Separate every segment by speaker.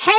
Speaker 1: Hey,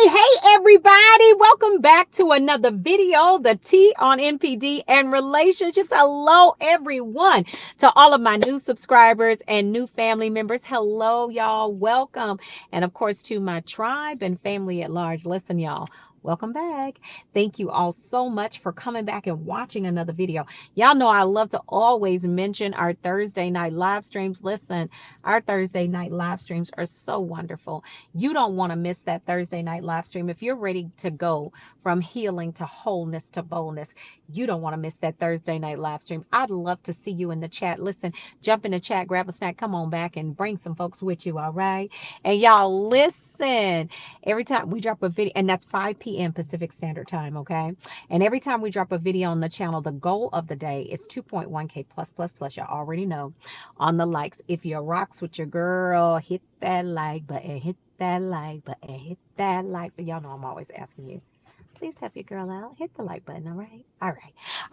Speaker 1: everybody. Welcome back to another video, the T on NPD and relationships. Hello, everyone. To all of my new subscribers and new family members. Hello, y'all. Welcome. And of course, to my tribe and family at large. Listen, y'all. Welcome back. Thank you all so much for coming back and watching another video. Y'all know I love to always mention our Thursday night live streams. Listen, our Thursday night live streams are so wonderful. You don't want to miss that Thursday night live stream. If you're ready to go from healing to wholeness to boldness, you don't want to miss that Thursday night live stream. I'd love to see you in the chat. Listen, jump in the chat, grab a snack, come on back and bring some folks with you, all right? And y'all listen, every time we drop a video, and that's 5 p.m. Pacific Standard Time, okay? And every time we drop a video on the channel, the goal of the day is 2.1K plus. Y'all already know on the likes. If you're rocks with your girl, hit that like button, hit that like button, hit that like. But y'all know I'm always asking you. Please help your girl out. Hit the like button, all right? All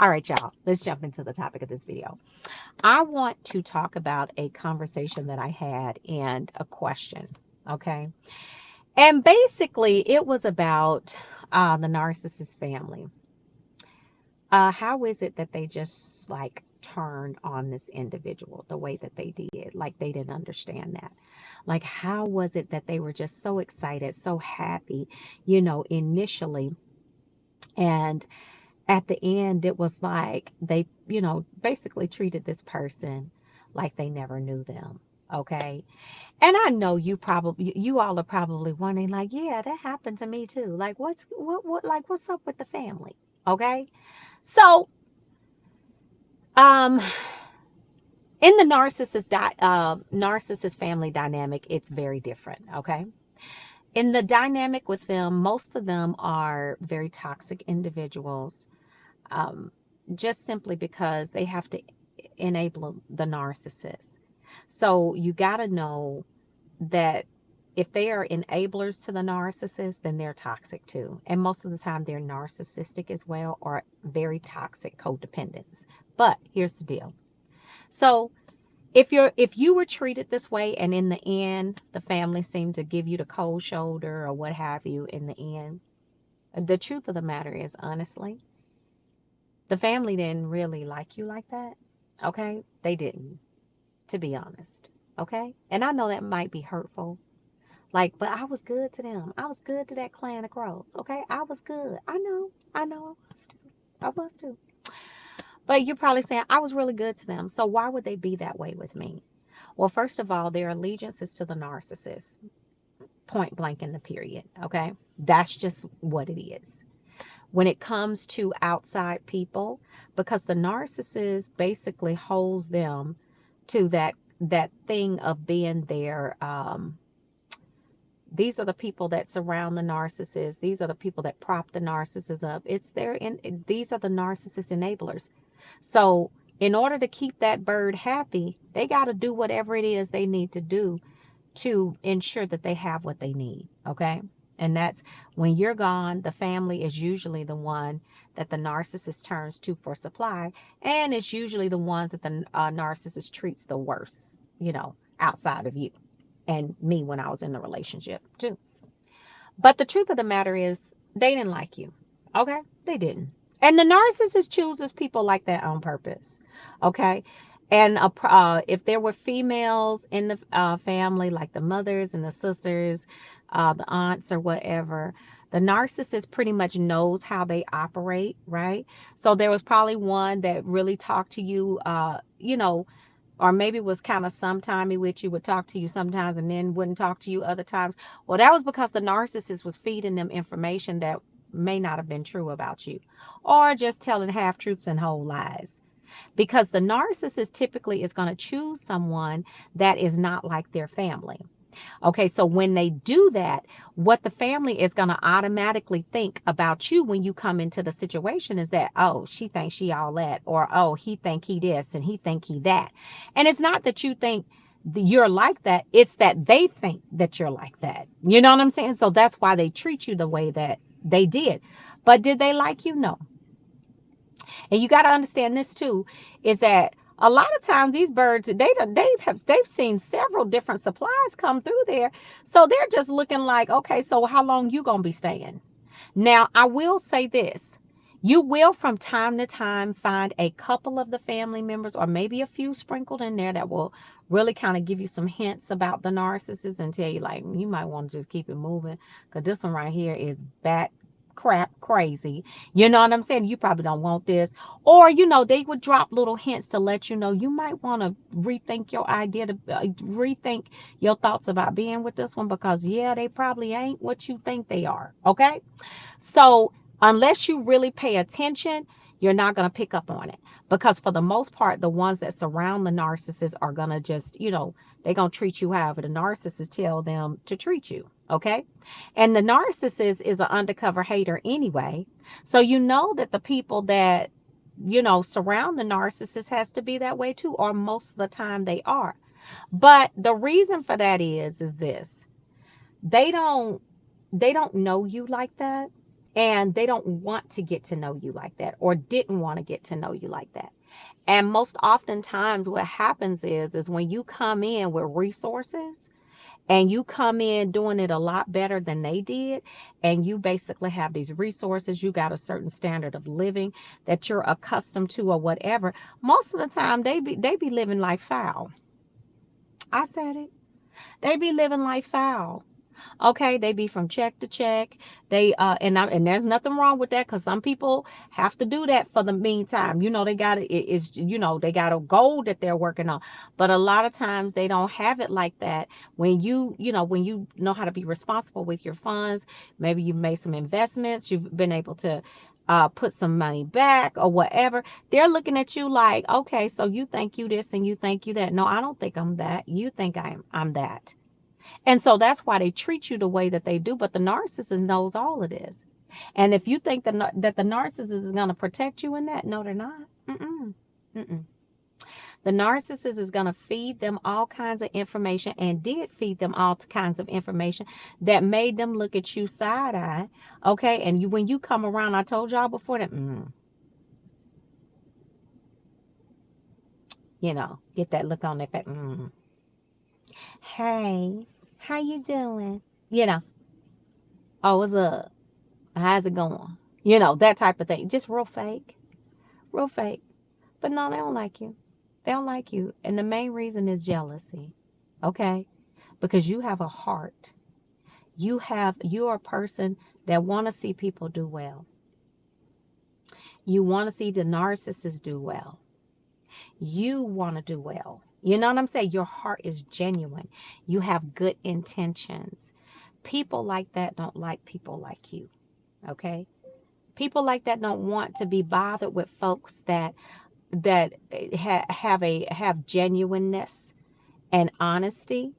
Speaker 1: right, y'all. Let's jump into the topic of this video. I want to talk about a conversation that I had and a question, okay? And basically, it was about the Narcissist family. How is it that they just like turned on this individual the way that they did? Like they didn't understand that. Like, how was it that they were just so excited, so happy, initially? And at the end, it was like they, basically treated this person like they never knew them. Okay. And I know you all are probably wondering, like, yeah, that happened to me too. Like, what's up with the family? Okay. So, um, in the narcissist family dynamic, it's very different. Okay. In the dynamic with them, most of them are very toxic individuals, just simply because they have to enable the narcissist. So you got to know that if they are enablers to the narcissist, then they're toxic too. And most of the time they're narcissistic as well, or very toxic codependents. But here's the deal. So if you were treated this way and in the end the family seemed to give you the cold shoulder or what have you, in the end, the truth of the matter is, honestly, the family didn't really like you like that. Okay? They didn't, to be honest. Okay? And I know that might be hurtful. Like, but I was good to them. I was good to that clan of crows. Okay? I was good. I know I was too. I was too. But you're probably saying, I was really good to them. So why would they be that way with me? Well, first of all, their allegiance is to the narcissist. Point blank in the period. Okay? That's just what it is. When it comes to outside people, because the narcissist basically holds them to that thing of being their these are the people that surround the narcissist. These are the people that prop the narcissist up. These are the narcissist enablers. So in order to keep that bird happy, they got to do whatever it is they need to do to ensure that they have what they need. Okay. And that's when you're gone, the family is usually the one that the narcissist turns to for supply. And it's usually the ones that the narcissist treats the worst, outside of you and me when I was in the relationship too. But the truth of the matter is, they didn't like you. Okay? They didn't. And the narcissist chooses people like that on purpose. Okay? And if there were females in the family, like the mothers and the sisters, the aunts or whatever, the narcissist pretty much knows how they operate, right? So there was probably one that really talked to you, or maybe was kind of sometimey with you, would talk to you sometimes and then wouldn't talk to you other times. Well, that was because the narcissist was feeding them information that may not have been true about you, or just telling half truths and whole lies. Because the narcissist typically is going to choose someone that is not like their family. Okay, so when they do that, what the family is going to automatically think about you when you come into the situation is that, oh, she thinks she all that, or oh, he think he this and he think he that. And it's not that you think you're like that, it's that they think that you're like that. You know what I'm saying? So that's why they treat you the way that they did. But did they like you? No. And you got to understand this too, is that A lot of times these birds, they've seen several different supplies come through there. So they're just looking like, okay, so how long you gonna be staying? Now, I will say this. You will from time to time find a couple of the family members or maybe a few sprinkled in there that will really kind of give you some hints about the narcissist and tell you like, you might want to just keep it moving because this one right here is bat crap crazy. You know what I'm saying? You probably don't want this. Or, they would drop little hints to let you know you might want to rethink your idea, to rethink your thoughts about being with this one because, yeah, they probably ain't what you think they are. Okay? So unless you really pay attention, you're not going to pick up on it because for the most part, the ones that surround the narcissist are going to just, they're going to treat you however the narcissist tell them to treat you. Okay. And the narcissist is an undercover hater anyway. So you know that the people that, surround the narcissist has to be that way too, or most of the time they are. But the reason for that is this. They don't know you like that. And they don't want to get to know you like that or didn't want to get to know you like that. And most oftentimes what happens is when you come in with resources and you come in doing it a lot better than they did, and you basically have these resources, you got a certain standard of living that you're accustomed to or whatever, most of the time they be living life foul. I said it. They be living life foul. Okay, they be from check to check. And there's nothing wrong with that because some people have to do that for the meantime. They got it's they got a goal that they're working on. But a lot of times they don't have it like that. When when you know how to be responsible with your funds, maybe you've made some investments, you've been able to put some money back or whatever. They're looking at you like, okay, so you think you this and you think you that. No, I don't think I'm that. You think I'm that. And so that's why they treat you the way that they do. But the narcissist knows all of this. And if you think that the narcissist is going to protect you in that, no, they're not. Mm-mm. Mm-mm. The narcissist is going to feed them all kinds of information and did feed them all kinds of information that made them look at you side eye. Okay. And when you come around, I told y'all before that, get that look on their face. Hey, how you doing? Oh, what's up? How's it going? That type of thing. Just real fake. Real fake. But no, they don't like you. They don't like you. And the main reason is jealousy. Okay? Because you have a heart. You're a person that want to see people do well. You want to see the narcissist do well. You want to do well. You know what I'm saying? Your heart is genuine. You have good intentions. People like that don't like people like you. Okay? People like that don't want to be bothered with folks that have genuineness and honesty,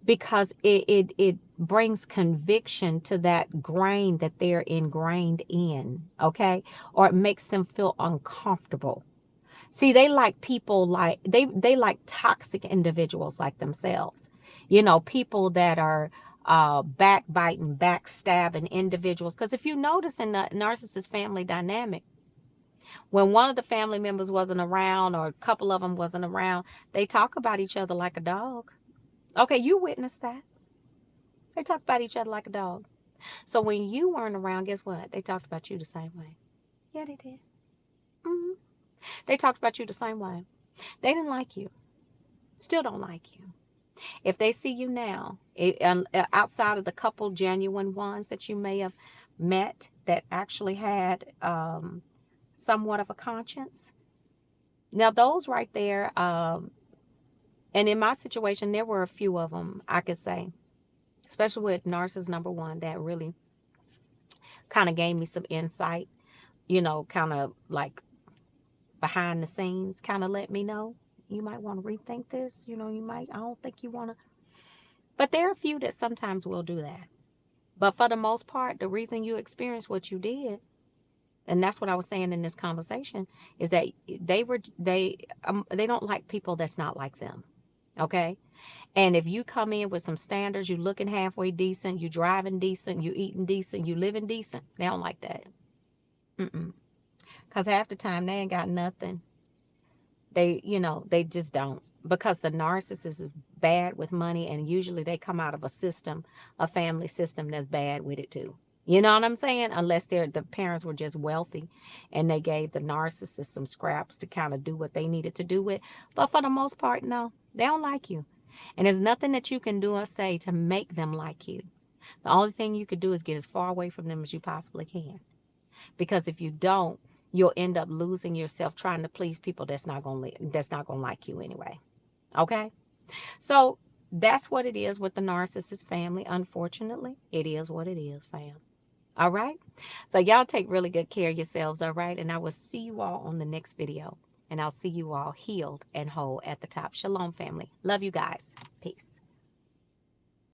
Speaker 1: because it brings conviction to that grain that they're ingrained in, okay? Or it makes them feel uncomfortable. See, they like people like they like toxic individuals like themselves. People that are backbiting, backstabbing individuals. Because if you notice in the narcissist family dynamic, when one of the family members wasn't around or a couple of them wasn't around, they talk about each other like a dog. Okay, you witnessed that. They talk about each other like a dog. So when you weren't around, guess what? They talked about you the same way. Yeah, they did. hmm They talked about you the same way. They didn't like you. Still don't like you. If they see you now, outside of the couple genuine ones that you may have met that actually had somewhat of a conscience. Now, those right there, and in my situation, there were a few of them, I could say, especially with narcissist number one, that really kind of gave me some insight, kind of like behind the scenes, kind of let me know, you might want to rethink this. I don't think you want to. But there are a few that sometimes will do that. But for the most part, the reason you experienced what you did, and that's what I was saying in this conversation, is that they don't like people that's not like them. Okay? And if you come in with some standards, you looking halfway decent, you driving decent, you eating decent, you living decent, they don't like that. Because half the time they ain't got nothing. They, you know, they just don't, because the narcissist is bad with money, and usually they come out of a system, a family system that's bad with it too. You know what I'm saying? Unless the parents were just wealthy and they gave the narcissist some scraps to kind of do what they needed to do with. But for the most part, no, they don't like you. And there's nothing that you can do or say to make them like you. The only thing you could do is get as far away from them as you possibly can. Because if you don't, you'll end up losing yourself trying to please people that's not gonna like you anyway. Okay? So that's what it is with the narcissist family. Unfortunately, it is what it is, fam. All right? So y'all take really good care of yourselves, all right? And I will see you all on the next video. And I'll see you all healed and whole at the top. Shalom, family. Love you guys. Peace.